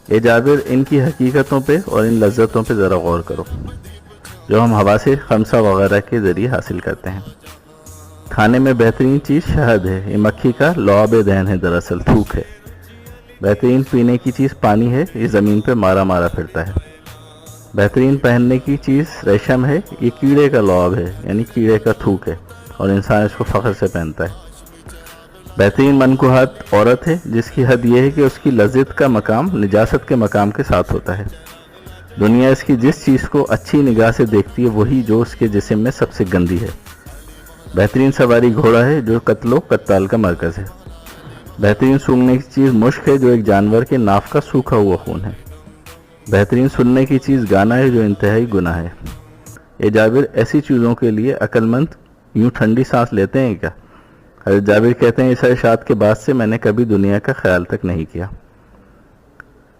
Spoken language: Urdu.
اے جابر، ان کی حقیقتوں پہ اور ان لذتوں پہ ذرا غور کرو جو ہم حواس خمسہ وغیرہ کے ذریعے حاصل کرتے ہیں۔ کھانے میں بہترین چیز شہد ہے، یہ مکھی کا لعاب دہن ہے، دراصل تھوک ہے۔ بہترین پینے کی چیز پانی ہے، یہ زمین پہ مارا مارا پھرتا ہے۔ بہترین پہننے کی چیز ریشم ہے، یہ کیڑے کا لعاب ہے، یعنی کیڑے کا تھوک ہے، اور انسان اس کو فخر سے پہنتا ہے۔ بہترین منکوحات عورت ہے، جس کی حد یہ ہے کہ اس کی لذت کا مقام نجاست کے مقام کے ساتھ ہوتا ہے۔ دنیا اس کی جس چیز کو اچھی نگاہ سے دیکھتی ہے وہی جو اس کے جسم میں سب سے گندی ہے۔ بہترین سواری گھوڑا ہے، جو قتل و قتال کا مرکز ہے۔ بہترین سونگھنے کی چیز مشک ہے، جو ایک جانور کے ناف کا سوکھا ہوا خون ہے۔ بہترین سننے کی چیز گانا ہے، جو انتہائی گناہ ہے۔ اے جابر، ایسی چیزوں کے لیے عقل مند یوں ٹھنڈی سانس لیتے ہیں کیا؟ حضرت جابر کہتے ہیں، اس ارشاد کے بعد سے میں نے کبھی دنیا کا خیال تک نہیں کیا۔